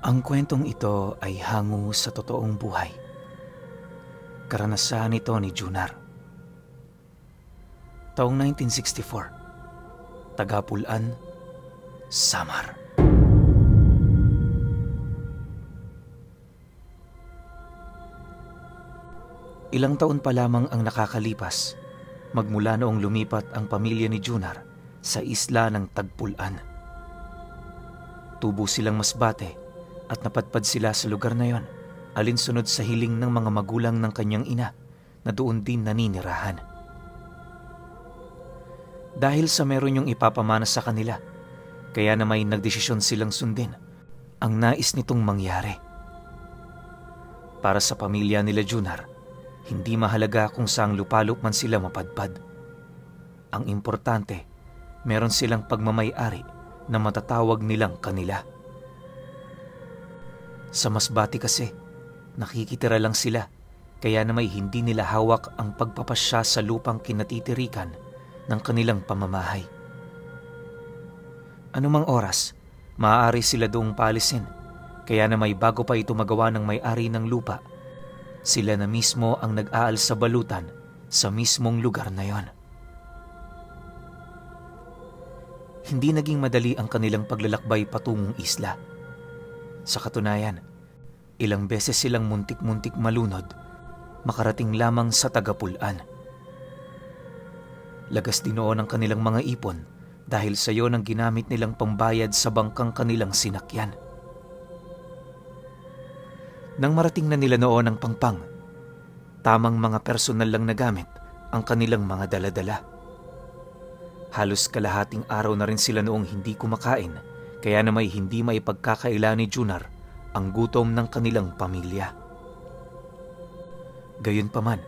Ang kwentong ito ay hango sa totoong buhay. Karanasan ito ni Junar. Taong 1964, Tagapulan, Samar. Ilang taon pa lamang ang nakakalipas magmula noong lumipat ang pamilya ni Junar sa isla ng Tagpulan. Tubo silang masbate at napadpad sila sa lugar na yon, alinsunod sa hiling ng mga magulang ng kanyang ina na doon din naninirahan. Dahil sa meron yung ipapamana sa kanila, kaya na may nagdesisyon silang sundin ang nais nitong mangyari. Para sa pamilya nila Junar, hindi mahalaga kung saang lupalop man sila mapadpad. Ang importante, meron silang pagmamay-ari na matatawag nilang kanila. Sa masbate kasi, nakikitira lang sila, kaya na may hindi nila hawak ang pagpapasya sa lupang kinatitirikan ng kanilang pamamahay. Anumang oras, maaari sila doong paalisin, kaya na may bago pa ito magawa ng may-ari ng lupa, sila na mismo ang nag-aal sa balutan sa mismong lugar na yon. Hindi naging madali ang kanilang paglalakbay patungong isla. Sa katunayan, ilang beses silang muntik-muntik malunod, makarating lamang sa Tagapulan. Lagas din noon ang kanilang mga ipon dahil sa yon ang ginamit nilang pambayad sa bangkang kanilang sinakyan. Nang marating na nila noon ang Pangpang, tamang mga personal lang na gamit ang kanilang mga dala-dala. Halos kalahating araw na rin sila noong hindi kumakain, kaya na may hindi maipagkakaila ni Junar ang gutom ng kanilang pamilya. Gayunpaman,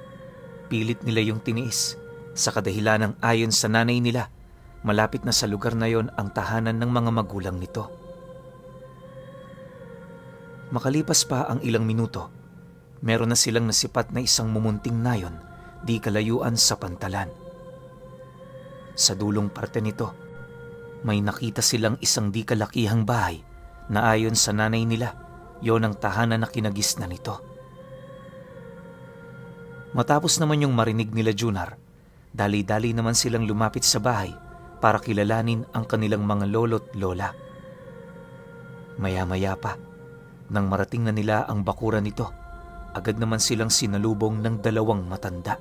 pilit nila yung tiniis sa kadahilanang ayon sa nanay nila, malapit na sa lugar na yon ang tahanan ng mga magulang nito. Makalipas pa ang ilang minuto, meron na silang nasipat na isang mumunting nayon di kalayuan sa pantalan. Sa dulong parte nito, may nakita silang isang di kalakihang bahay na ayon sa nanay nila, yon ang tahanan na kinagis na nito. Matapos naman yung marinig nila Junar, dali-dali naman silang lumapit sa bahay para kilalanin ang kanilang mga lolo't lola. Maya-maya pa, nang marating na nila ang bakuran nito, agad naman silang sinalubong ng dalawang matanda.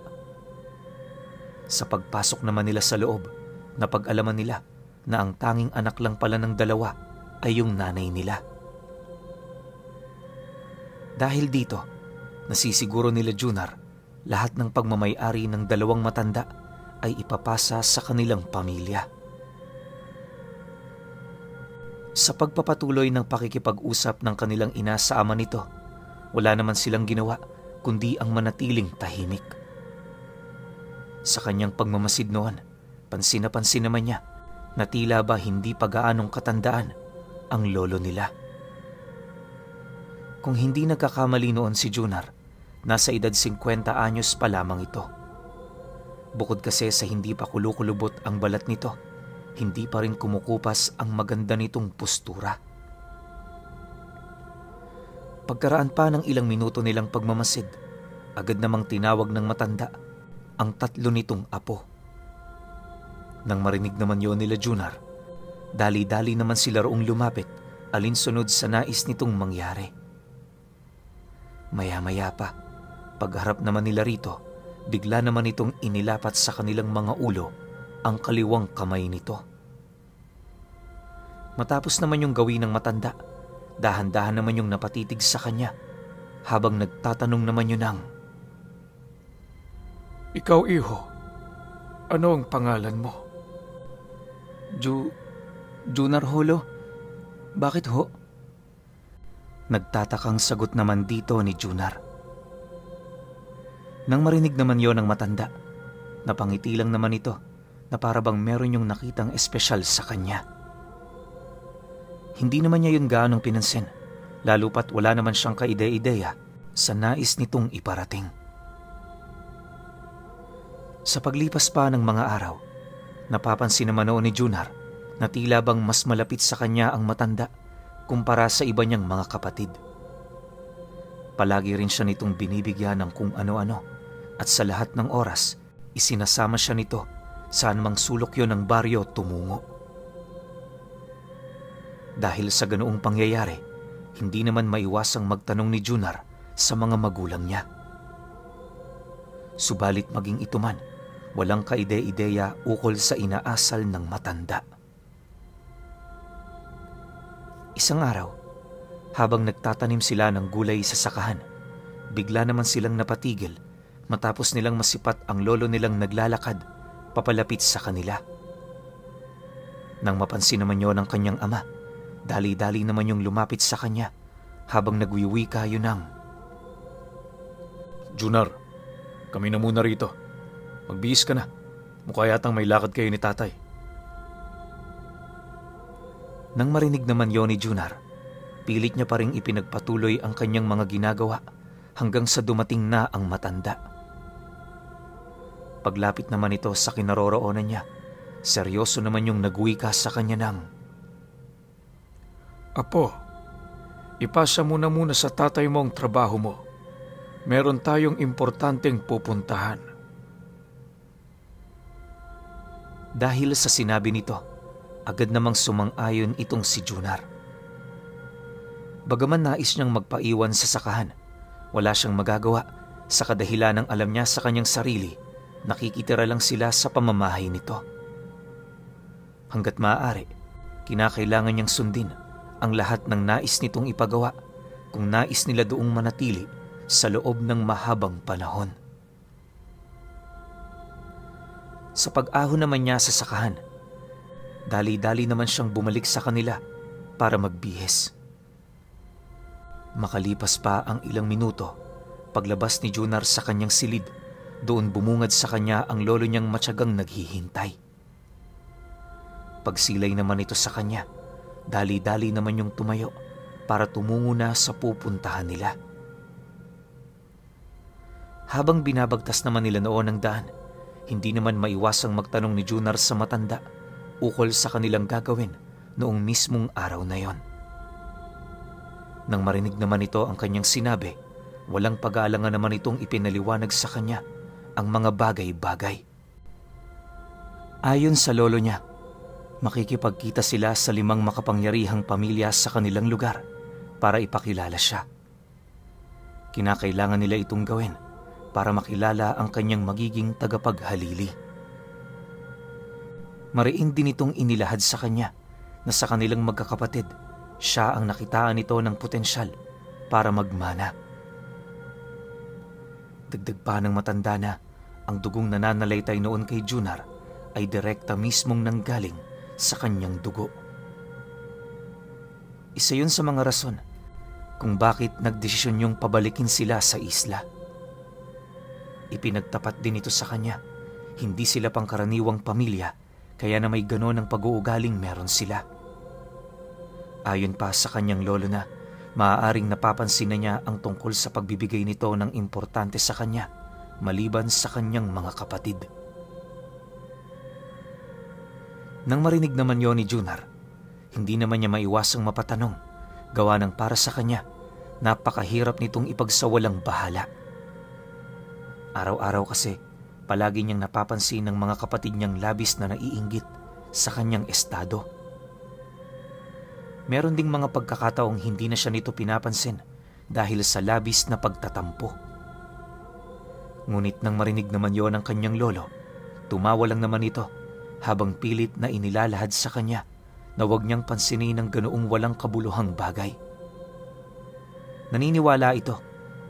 Sa pagpasok naman nila sa loob, napag-alaman nila na ang tanging anak lang pala ng dalawa ay yung nanay nila. Dahil dito, nasisiguro nila Junar, lahat ng pagmamay-ari ng dalawang matanda ay ipapasa sa kanilang pamilya. Sa pagpapatuloy ng pakikipag-usap ng kanilang ina sa ama nito, wala naman silang ginawa kundi ang manatiling tahimik. Sa kanyang pagmamasid noon, pansin na pansin naman niya na tila ba hindi pa gaanong katandaan ang lolo nila. Kung hindi nagkakamali noon si Junar, nasa edad 50 anyos pa lamang ito. Bukod kasi sa hindi pa kulukulubot ang balat nito, hindi pa rin kumukupas ang maganda nitong postura. Pagkaraan pa ng ilang minuto nilang pagmamasid, agad namang tinawag ng matanda ang tatlo nitong apo. Nang marinig naman yon nila Junar, dali-dali naman sila roong lumapit alinsunod sa nais nitong mangyari. Maya-maya pa, pagharap naman nila rito, bigla naman itong inilapat sa kanilang mga ulo ang kaliwang kamay nito. Matapos naman yung gawin ng matanda, dahan-dahan naman yung napatitig sa kanya habang nagtatanong naman yun ng, "Ikaw, iho, ano ang pangalan mo?" Junar Holo, bakit ho? Nagtatakang sagot naman dito ni Junar. Nang marinig naman yon ng matanda, napangiti lang naman ito na para bang meron yung nakitang espesyal sa kanya. Hindi naman niya yun gaanong pinansin, lalo pat wala naman siyang kaide-ideya sa nais nitong iparating. Sa paglipas pa ng mga araw, napapansin naman noon ni Junar na tila bang mas malapit sa kanya ang matanda kumpara sa iba niyang mga kapatid. Palagi rin siya nitong binibigyan ng kung ano-ano at sa lahat ng oras, isinasama siya nito saan mang sulok yon ng baryo tumungo. Dahil sa ganoong pangyayari, hindi naman maiwasang magtanong ni Junar sa mga magulang niya. Subalit maging ito man, walang kaide-ideya ukol sa inaasal ng matanda. Isang araw, habang nagtatanim sila ng gulay sa sakahan, bigla naman silang napatigil matapos nilang masipat ang lolo nilang naglalakad papalapit sa kanila. Nang mapansin naman yon ng kanyang ama, dali-dali naman yung lumapit sa kanya habang nagwiwika yun ng, Junar, kami na muna rito. Magbihis ka na. Mukha yatang may lakad kayo ni tatay. Nang marinig naman yon ni Junar, pilit niya pa ring ipinagpatuloy ang kanyang mga ginagawa hanggang sa dumating na ang matanda. Paglapit naman ito sa kinaroroonan niya, seryoso naman yung nagwika sa kanya ng, Apo, ipasa mo na muna sa tatay mo ang trabaho mo. Meron tayong importanteng pupuntahan. Dahil sa sinabi nito, agad namang sumang-ayon itong si Junar. Bagaman nais niyang magpaiwan sa sakahan, wala siyang magagawa sa kadahilan ng alam niya sa kanyang sarili, nakikitira lang sila sa pamamahay nito. Hanggat maaari, kinakailangan niyang sundin ang lahat ng nais nitong ipagawa kung nais nila doong manatili sa loob ng mahabang panahon. Sa pag-ahon naman niya sa sakahan, dali-dali naman siyang bumalik sa kanila para magbihis. Makalipas pa ang ilang minuto, paglabas ni Junar sa kanyang silid, doon bumungad sa kanya ang lolo niyang matyagang naghihintay. Pagsilay naman ito sa kanya, dali-dali naman yung tumayo para tumungo na sa pupuntahan nila. Habang binabagtas naman nila noon ang daan, hindi naman maiwasang magtanong ni Junar sa matanda ukol sa kanilang gagawin noong mismong araw na yon. Nang marinig naman ito ang kanyang sinabi, walang pag-aalangan naman itong ipinaliwanag sa kanya ang mga bagay-bagay. Ayon sa lolo niya, makikipagkita sila sa 5 makapangyarihang pamilya sa kanilang lugar para ipakilala siya. Kinakailangan nila itong gawin para makilala ang kanyang magiging tagapaghalili. Mariin din itong inilahad sa kanya na sa kanilang magkakapatid, siya ang nakitaan nito ng potensyal para magmana. Dagdag pa ng matanda na ang dugong nananalaytay noon kay Junar ay direkta mismong nanggaling sa kanyang dugo. Isa yun sa mga rason kung bakit nagdesisyon niyong pabalikin sila sa isla. Ipinagtapat din ito sa kanya, hindi sila pangkaraniwang pamilya, kaya na may ganon ang pag-uugaling meron sila. Ayon pa sa kanyang lolo na, maaaring napapansin na niya ang tungkol sa pagbibigay nito ng importante sa kanya, maliban sa kanyang mga kapatid. Nang marinig naman yon ni Junar, hindi naman niya maiwasang mapatanong, gawa ng para sa kanya, napakahirap nitong ipagsawalang bahala. Araw-araw kasi, palagi niyang napapansin ng mga kapatid niyang labis na naiinggit sa kanyang estado. Meron ding mga pagkakataong hindi na siya nito pinapansin dahil sa labis na pagtatampo. Ngunit nang marinig naman yon ng kanyang lolo, tumawa lang naman ito habang pilit na inilalahad sa kanya na huwag niyang pansinin ang ganoong walang kabuluhang bagay. Naniniwala ito,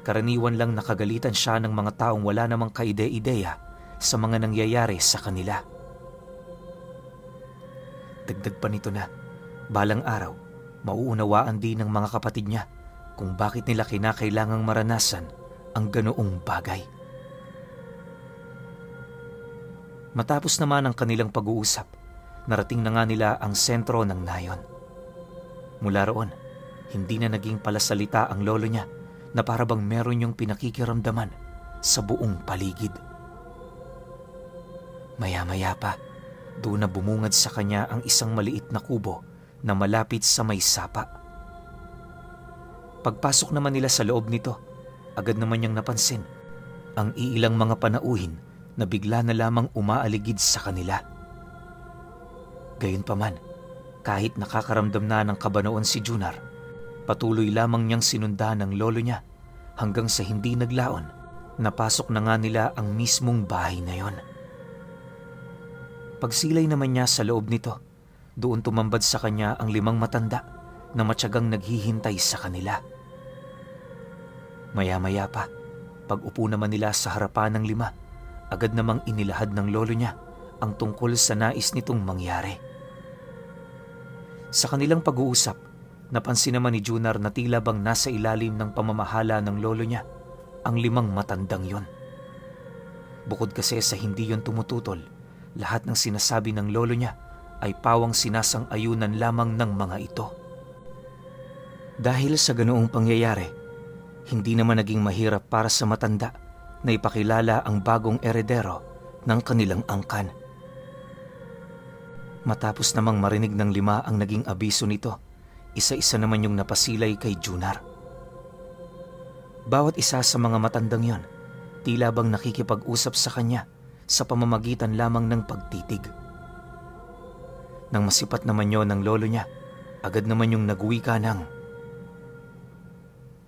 karaniwan lang nakagalitan siya ng mga taong wala namang kaide-ideya sa mga nangyayari sa kanila. Dagdag pa nito na, balang araw, mauunawaan din ng mga kapatid niya kung bakit nila kinakailangang maranasan ang ganoong bagay. Matapos naman ang kanilang pag-uusap, narating na nga nila ang sentro ng nayon. Mula roon, hindi na naging palasalita ang lolo niya na para bang meron yung pinakikiramdaman sa buong paligid. Maya-maya pa, doon na bumungad sa kanya ang isang maliit na kubo na malapit sa may sapa. Pagpasok naman nila sa loob nito, agad naman niyang napansin ang iilang mga panauhin na bigla na lamang umaaligid sa kanila. Gayunpaman, kahit nakakaramdam na ng kaba noon si Junar, patuloy lamang niyang sinundan ng lolo niya hanggang sa hindi naglaon, napasok na nga nila ang mismong bahay na yon. Pagsilay naman niya sa loob nito, doon tumambad sa kanya ang 5 matanda na matyagang naghihintay sa kanila. Maya-maya pa, pag-upo naman nila sa harapan ng 5, agad namang inilahad ng lolo niya ang tungkol sa nais nitong mangyari. Sa kanilang pag-uusap, napansin naman ni Junar na tila bang nasa ilalim ng pamamahala ng lolo niya ang 5 matandang yon. Bukod kasi sa hindi yon tumututol, lahat ng sinasabi ng lolo niya ay pawang sinasang-ayunan lamang ng mga ito. Dahil sa ganoong pangyayari, hindi naman naging mahirap para sa matanda na ipakilala ang bagong eredero ng kanilang angkan. Matapos namang marinig ng 5 ang naging abiso nito, isa-isa naman yung napasilay kay Junar. Bawat isa sa mga matandang yon, tila bang nakikipag-usap sa kanya sa pamamagitan lamang ng pagtitig. Nang masipat naman yon ng lolo niya, agad naman yung nagwika ng,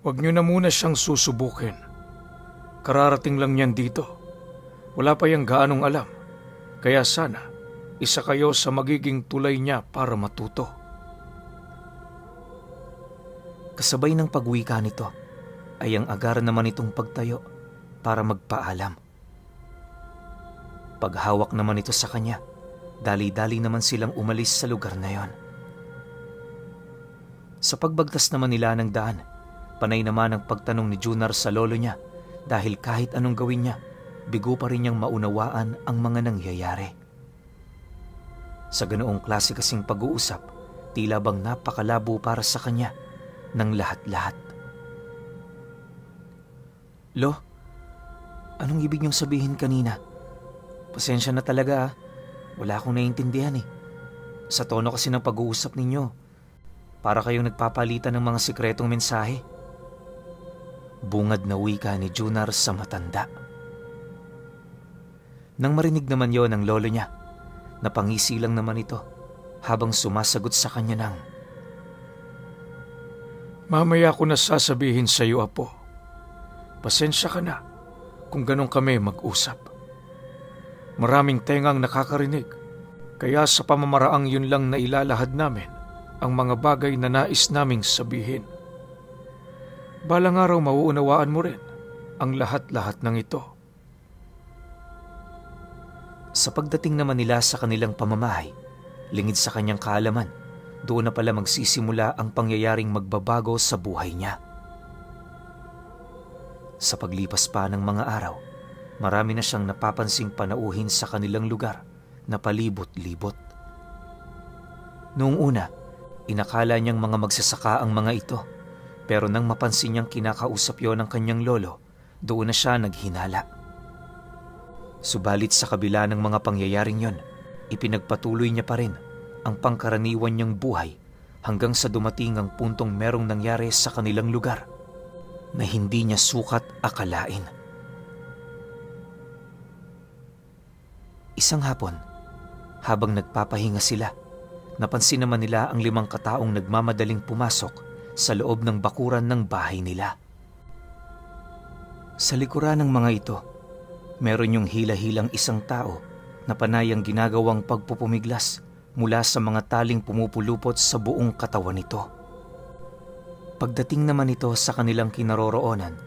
"Huwag niyo na muna siyang susubukin. Kararating lang niyan dito. Wala pa yang gaanong alam. Kaya sana, isa kayo sa magiging tulay niya para matuto." Kasabay ng pagwika nito, ay ang agar naman itong pagtayo para magpaalam. Paghawak naman ito sa kanya, dali-dali naman silang umalis sa lugar na yon. Sa pagbagtas naman nila ng daan, panay naman ang pagtanong ni Junar sa lolo niya dahil kahit anong gawin niya, bigo pa rin niyang maunawaan ang mga nangyayari. Sa ganoong klase kasing pag-uusap, tila bang napakalabo para sa kanya ng lahat-lahat. "Lo, anong ibig niyong sabihin kanina? Pasensya na talaga ah. Wala akong naiintindihan eh. Sa tono kasi ng pag-uusap ninyo, para kayong nagpapalitan ng mga sikretong mensahe." Bungad na wika ni Junar sa matanda. Nang marinig naman yon ng lolo niya, napangisi lang naman ito habang sumasagot sa kanya ng, "Mamaya ko na sasabihin sa iyo, Apo. Pasensya ka na kung ganun kami mag-usap. Maraming tengang nakakarinig, kaya sa pamamaraang yun lang na ilalahad namin ang mga bagay na nais naming sabihin. Balang araw mauunawaan mo rin ang lahat-lahat ng ito." Sa pagdating naman nila sa kanilang pamamahay, lingid sa kanyang kaalaman, doon na pala magsisimula ang pangyayaring magbabago sa buhay niya. Sa paglipas pa ng mga araw, marami na siyang napapansing panauhin sa kanilang lugar na palibot-libot. Noong una, inakala niyang mga magsasaka ang mga ito, pero nang mapansin niyang kinakausap yon ng kanyang lolo, doon na siya naghinala. Subalit sa kabila ng mga pangyayaring yon, ipinagpatuloy niya pa rin ang pangkaraniwan niyang buhay hanggang sa dumating ang puntong merong nangyari sa kanilang lugar na hindi niya sukat akalain. Isang hapon, habang nagpapahinga sila, napansin naman nila ang 5 kataong nagmamadaling pumasok sa loob ng bakuran ng bahay nila. Sa likuran ng mga ito, meron yung hila-hilang isang tao na panay ang ginagawang pagpupumiglas mula sa mga taling pumupulupot sa buong katawan nito. Pagdating naman ito sa kanilang kinaroroonan,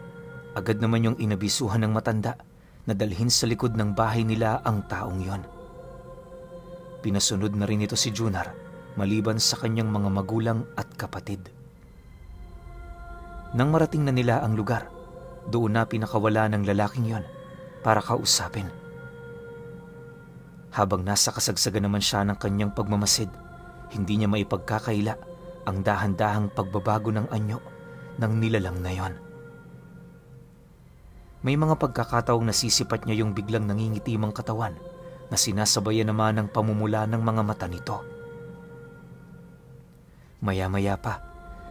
agad naman yung inabisuhan ng matanda na dalhin sa likod ng bahay nila ang taong yon. Pinasunod na rin ito si Junar maliban sa kanyang mga magulang at kapatid. Nang marating na nila ang lugar, doon na pinakawala ng lalaking yon para kausapin. Habang nasa kasagsagan naman siya ng kanyang pagmamasid, hindi niya maipagkakaila ang dahan-dahang pagbabago ng anyo ng nilalang na yon. May mga pagkakataong nasisipat niya yung biglang nangingitimang katawan na sinasabayan naman ng pamumula ng mga mata nito. Maya-maya pa,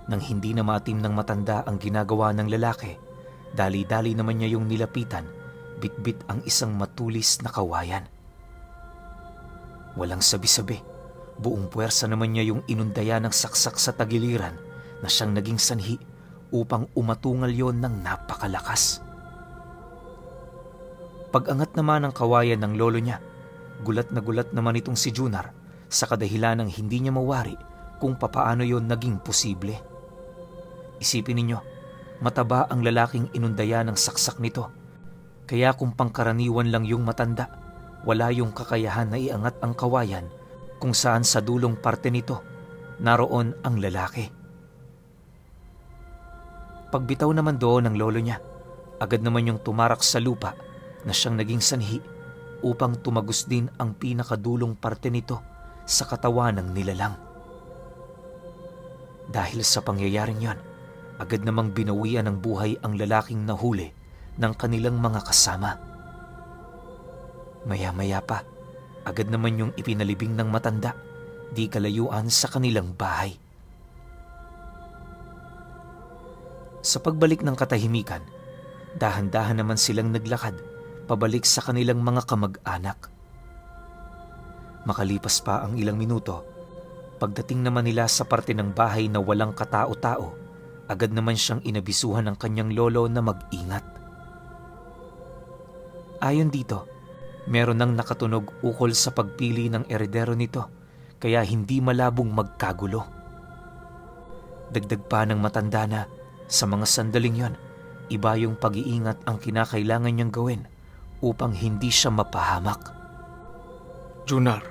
Nang hindi na maatim ng matanda ang ginagawa ng lalaki, dali-dali naman niya yung nilapitan, bitbit ang isang matulis na kawayan. Walang sabi-sabi, buong puwersa naman niya yung inundaya ng saksak sa tagiliran na siyang naging sanhi upang umatungal yon ng napakalakas. Pag-angat naman ng kawayan ng lolo niya, gulat naman itong si Junar sa kadahilan ng hindi niya mawari kung papaano yon naging posible. Isipin ninyo, mataba ang lalaking inundaya ng saksak nito. Kaya kung pangkaraniwan lang yung matanda, wala yung kakayahan na iangat ang kawayan kung saan sa dulong parte nito naroon ang lalaki. Pagbitaw naman doon ng lolo niya, agad naman yung tumarak sa lupa na siyang naging sanhi upang tumagos din ang pinakadulong parte nito sa katawan ng nilalang. Dahil sa pangyayaring yon, agad namang binawian ng buhay ang lalaking nahuli ng kanilang mga kasama. Maya-maya pa, agad naman yung ipinalibing ng matanda, di kalayuan sa kanilang bahay. Sa pagbalik ng katahimikan, dahan-dahan naman silang naglakad pabalik sa kanilang mga kamag-anak. Makalipas pa ang ilang minuto, pagdating naman nila sa parte ng bahay na walang katao-tao, agad naman siyang inabisuhan ng kanyang lolo na mag-ingat. Ayon dito, meron nang nakatunog ukol sa pagpili ng eredero nito, kaya hindi malabong magkagulo. Dagdag pa ng matanda na sa mga sandaling yon, iba yung pag-iingat ang kinakailangan niyang gawin upang hindi siya mapahamak. Junar,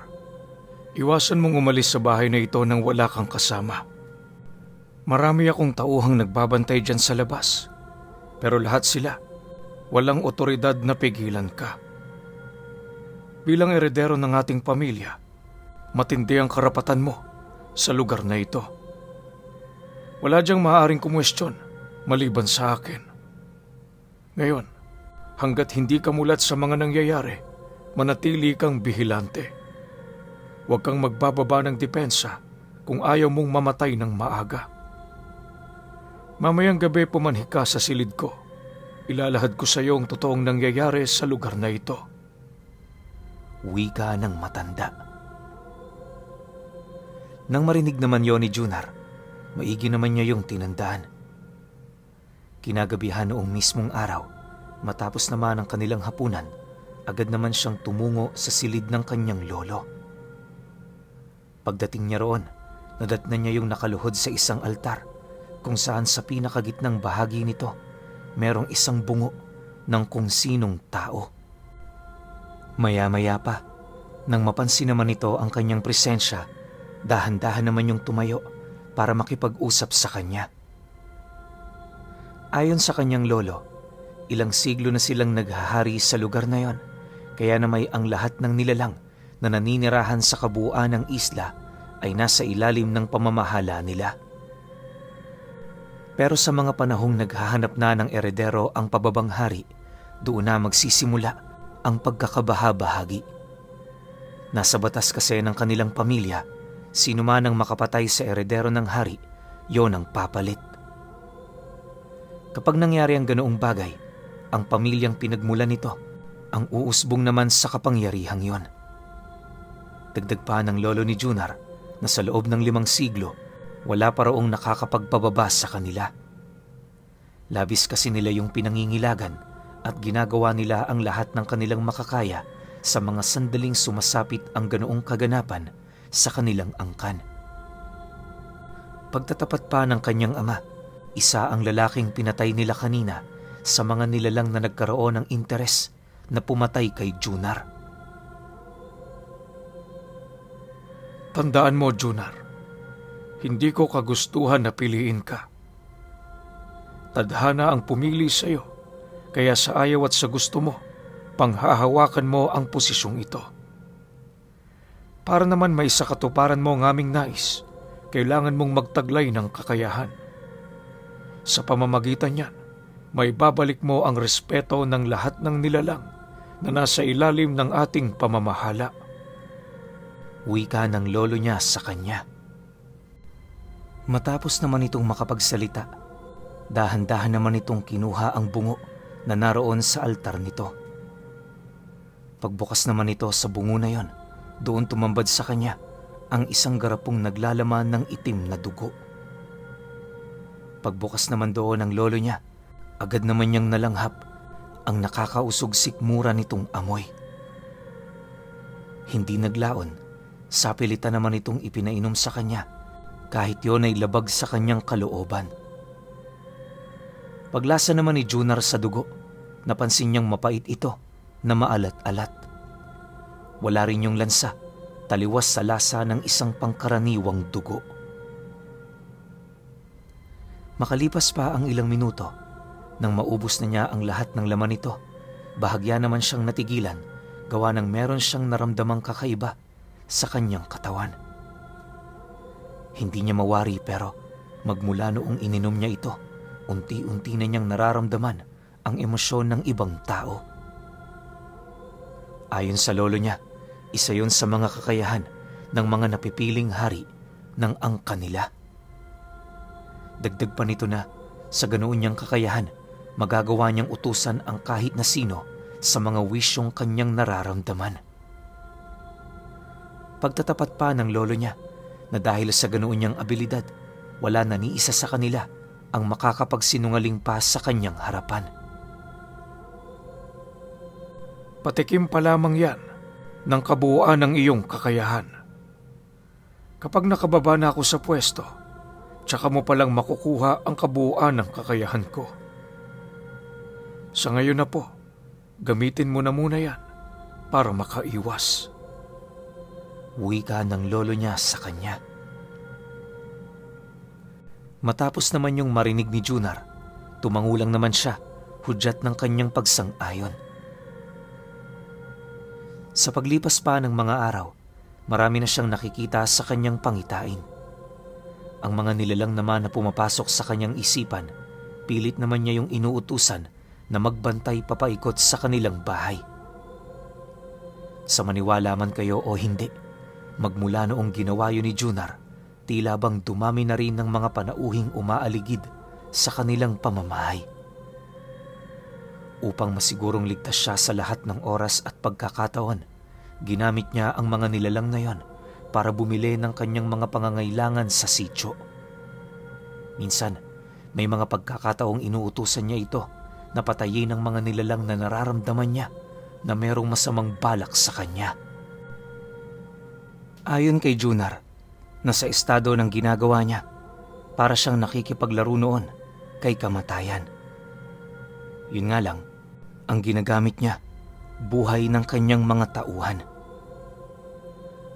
iwasan mong umalis sa bahay na ito nang wala kang kasama. Marami akong tauhang nagbabantay dyan sa labas, pero lahat sila walang otoridad na pigilan ka. Bilang eredero ng ating pamilya, matindi ang karapatan mo sa lugar na ito. Wala diyang maaaring kumwestiyon maliban sa akin. Ngayon, hanggat hindi ka mulat sa mga nangyayari, manatili kang bihilante. Huwag kang magbababa ng depensa kung ayaw mong mamatay ng maaga. Mamayang gabi pumanhi ka sa silid ko. Ilalahad ko sa iyo ang totoong nangyayari sa lugar na ito. Wika ng matanda. Nang marinig naman yon ni Junar, maigi naman niya yung tinandaan. Kinagabihan noong mismong araw, matapos naman ang kanilang hapunan, agad naman siyang tumungo sa silid ng kanyang lolo. Pagdating niya roon, nadatnan niya yung nakaluhod sa isang altar, kung saan sa pinakagitnang bahagi nito, merong isang bungo ng kung sinong tao. Maya-maya pa, nang mapansin naman nito ang kanyang presensya, dahan-dahan naman yung tumayo para makipag-usap sa kanya. Ayon sa kanyang lolo, ilang siglo na silang naghahari sa lugar na yon, kaya na may ang lahat ng nilalang na naninirahan sa kabuuan ng isla ay nasa ilalim ng pamamahala nila. Pero sa mga panahong naghahanap na ng eredero ang pababang hari, doon na magsisimula ang pagkakabaha-bahagi. Nasa batas kasi ng kanilang pamilya, sino man ang makapatay sa eredero ng hari, yon ang papalit. Kapag nangyari ang ganoong bagay, ang pamilyang pinagmulan nito ang uusbong naman sa kapangyarihang yon. Dagdag pa ng lolo ni Junar na sa loob ng 5 siglo, wala pa raong nakakapagpababa sa kanila. Labis kasi nila yung pinangingilagan at ginagawa nila ang lahat ng kanilang makakaya sa mga sandaling sumasapit ang ganoong kaganapan sa kanilang angkan. Pagtatapat pa ng kanyang ama, isa ang lalaking pinatay nila kanina sa mga nilalang na nagkaroon ng interes na pumatay kay Junar. Tandaan mo, Junar, hindi ko kagustuhan na piliin ka. Tadhana ang pumili sa iyo, kaya sa ayaw at sa gusto mo, panghahawakan mo ang posisyong ito. Para naman may sa katuparan mo ang aming nais, kailangan mong magtaglay ng kakayahan. Sa pamamagitan niyan, may babalik mo ang respeto ng lahat ng nilalang na nasa ilalim ng ating pamamahala. Wika ng lolo niya sa kanya. Matapos naman itong makapagsalita, dahan-dahan naman itong kinuha ang bungo na naroon sa altar nito. Pagbukas naman ito sa bungo na yon, doon tumambad sa kanya ang isang garapong naglalaman ng itim na dugo. Pagbukas naman doon ng lolo niya, agad naman niyang nalanghap ang nakakausog sikmura nitong amoy. Hindi naglaon, sapilitan naman itong ipinainom sa kanya kahit yon ay labag sa kanyang kalooban. Paglasa naman ni Junar sa dugo, napansin niyang mapait ito na maalat-alat. Wala rin yung lansa, taliwas sa lasa ng isang pangkaraniwang dugo. Makalipas pa ang ilang minuto, nang maubos na niya ang lahat ng laman nito, bahagya naman siyang natigilan gawa ng meron siyang naramdamang kakaiba sa kanyang katawan. Hindi niya mawari pero magmula noong ininom niya ito, unti-unti na niyang nararamdaman ang emosyon ng ibang tao. Ayon sa lolo niya, isa yon sa mga kakayahan ng mga napipiling hari ng angka nila. Dagdag pa nito na sa ganoon niyang kakayahan, magagawa niyang utusan ang kahit na sino sa mga wisyong kanyang nararamdaman. Pagtatapat pa ng lolo niya na dahil sa ganoon niyang abilidad, wala na ni isa sa kanila ang makakapagsinungaling pa sa kanyang harapan. Patikim pa lamang yan ng kabuuan ng iyong kakayahan. Kapag nakababa na ako sa pwesto, tsaka mo palang makukuha ang kabuuan ng kakayahan ko. Sa ngayon na po, gamitin mo na muna yan para makaiwas. Wika ng lolo niya sa kanya. Matapos naman yung marinig ni Junar, tumangulang naman siya, hudyat ng kanyang pagsang-ayon. Sa paglipas pa ng mga araw, marami na siyang nakikita sa kanyang pangitain. Ang mga nilalang naman na pumapasok sa kanyang isipan, pilit naman niya yung inuutusan na magbantay papaikot sa kanilang bahay. Sa maniwala man kayo o hindi, magmula noong ginawa yun ni Junar, tila bang dumami na rin ng mga panauhing umaaligid sa kanilang pamamahay. Upang masigurong ligtas siya sa lahat ng oras at pagkakataon, ginamit niya ang mga nilalang na yon para bumili ng kanyang mga pangangailangan sa sityo. Minsan, may mga pagkakataong inuutusan niya ito na patayin ang mga nilalang na nararamdaman niya na merong masamang balak sa kanya. Ayon kay Junar, nasa estado ng ginagawa niya, para siyang nakikipaglaro noon kay kamatayan. Yun nga lang, ang ginagamit niya, buhay ng kanyang mga tauhan.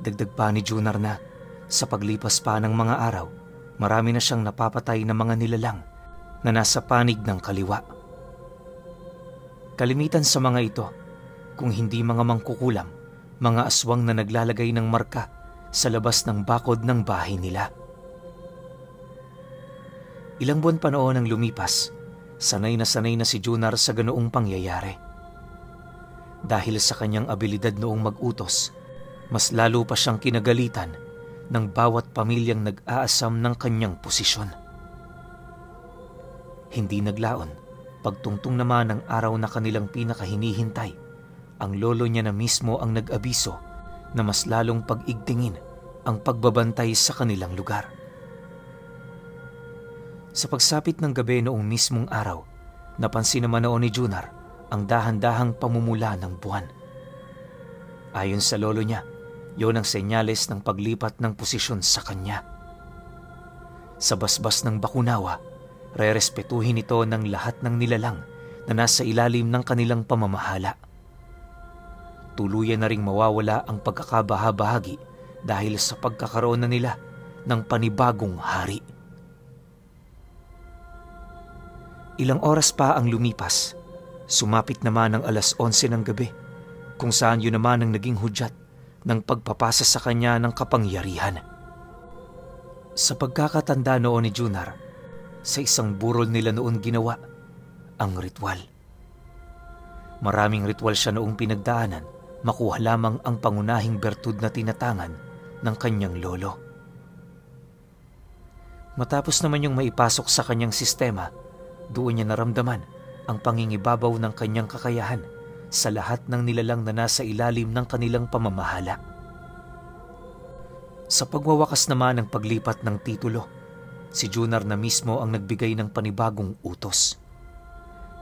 Dagdag pa ni Junar na sa paglipas pa ng mga araw, marami na siyang napapatay na mga nilalang na nasa panig ng kaliwa. Kalimitan sa mga ito, kung hindi mga mangkukulam, mga aswang na naglalagay ng marka sa labas ng bakod ng bahay nila. Ilang buwan pa noon ang lumipas, sanay na si Junar sa ganoong pangyayari. Dahil sa kanyang abilidad noong mag-utos, mas lalo pa siyang kinagalitan ng bawat pamilyang nag-aasam ng kanyang posisyon. Hindi naglaon, pagtungtong naman ng araw na kanilang pinakahinihintay, ang lolo niya na mismo ang nag-abiso na mas lalong pag-igtingin ang pagbabantay sa kanilang lugar. Sa pagsapit ng gabi noong mismong araw, napansin naman noon ni Junar ang dahan-dahang pamumula ng buwan. Ayon sa lolo niya, yon ang senyales ng paglipat ng posisyon sa kanya. Sa basbas ng bakunawa, rerespetuhin ito ng lahat ng nilalang na nasa ilalim ng kanilang pamamahala. Tuluyan na ring mawawala ang pagkakabahabahagi dahil sa pagkakaroon na nila ng panibagong hari. Ilang oras pa ang lumipas, sumapit naman ang 11:00 ng gabi, kung saan yun naman ang naging hudyat ng pagpapasa sa kanya ng kapangyarihan. Sa pagkakatanda noon ni Junar, sa isang burol nila noon ginawa ang ritual. Maraming ritual siya noong pinagdaanan, makuha lamang ang pangunahing bertud na tinatangan ng kanyang lolo. Matapos naman yung maipasok sa kanyang sistema, doon niya naramdaman ang pangingibabaw ng kanyang kakayahan sa lahat ng nilalang na nasa ilalim ng kanilang pamamahala. Sa pagwawakas naman ng paglipat ng titulo, si Junar na mismo ang nagbigay ng panibagong utos.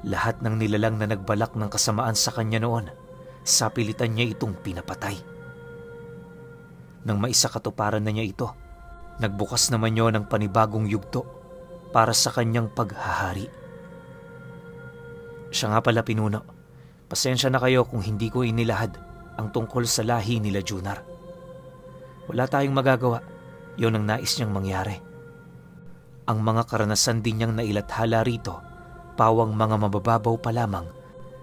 Lahat ng nilalang na nagbalak ng kasamaan sa kanya noon, sapilitan niya itong pinapatay. Nang maisakatuparan na niya ito, nagbukas naman niya ng panibagong yugto para sa kanyang paghahari. Siya nga pala, pinuno. Pasensya na kayo kung hindi ko inilahad ang tungkol sa lahi nila Junar. Wala tayong magagawa, yon ang nais niyang mangyari. Ang mga karanasan din niyang nailathala rito, pawang mga mabababaw pa lamang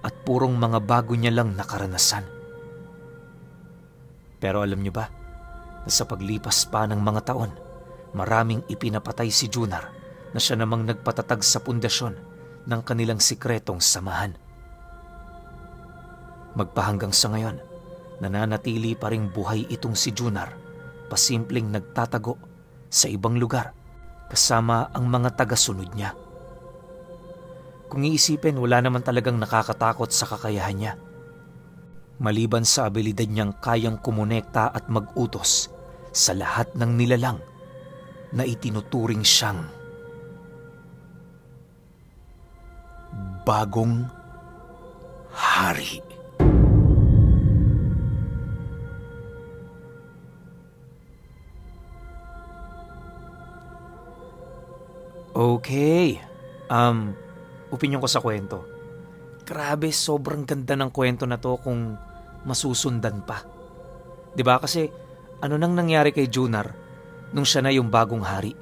at purong mga bago niya lang na karanasan. Pero alam niyo ba, na sa paglipas pa ng mga taon, maraming ipinapatay si Junar na siya namang nagpatatag sa pundasyon ng kanilang sikretong samahan. Magpahanggang sa ngayon, nananatili pa ring buhay itong si Junar, pasimpleng nagtatago sa ibang lugar kasama ang mga taga-sunod niya. Kung iisipin, wala naman talagang nakakatakot sa kakayahan niya. Maliban sa abilidad niyang kayang kumonekta at mag-utos sa lahat ng nilalang na itinuturing siyang bagong hari. Okay. Opinyon ko sa kwento. Grabe, sobrang ganda ng kwento na to kung masusundan pa. 'Di ba? Kasi ano nang nangyari kay Junar nung siya na yung bagong hari?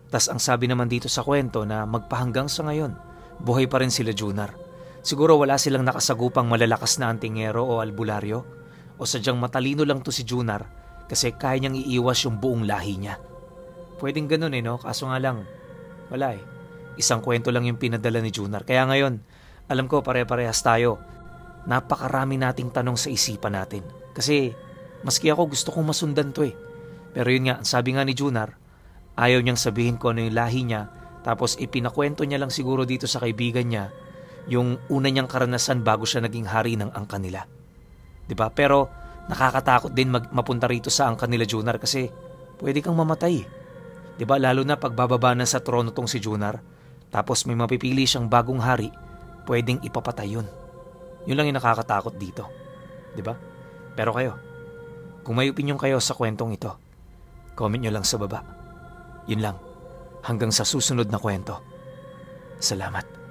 Tas ang sabi naman dito sa kwento na magpahanggang sa ngayon, buhay pa rin sila Junar. Siguro wala silang nakasagupang malalakas na antingero o albularyo, o sadyang matalino lang to si Junar kasi kaya niyang iiwas yung buong lahi niya. Pwedeng ganun no? Kaso nga lang, wala Isang kwento lang yung pinadala ni Junar. Kaya ngayon, alam ko pare-parehas tayo. Napakarami nating tanong sa isipan natin. Kasi maski ako gusto kong masundan to Pero yun nga, sabi nga ni Junar, ayaw niyang sabihin ko ano yung lahi niya, tapos ipinakwento niya lang siguro dito sa kaibigan niya yung una niyang karanasan bago siya naging hari ng angka nila. 'Di ba? Pero nakakatakot din mapunta rito sa angka nila Junar kasi pwede kang mamatay. 'Di ba? Lalo na pag bababa na sa trono tong si Junar, tapos may mapipili siyang bagong hari, pwedeng ipapatay yun. Yun lang yung nakakatakot dito. 'Di ba? Pero kayo, kung may opinyon kayo sa kwentong ito, comment nyo lang sa baba. Yun lang. Hanggang sa susunod na kwento. Salamat.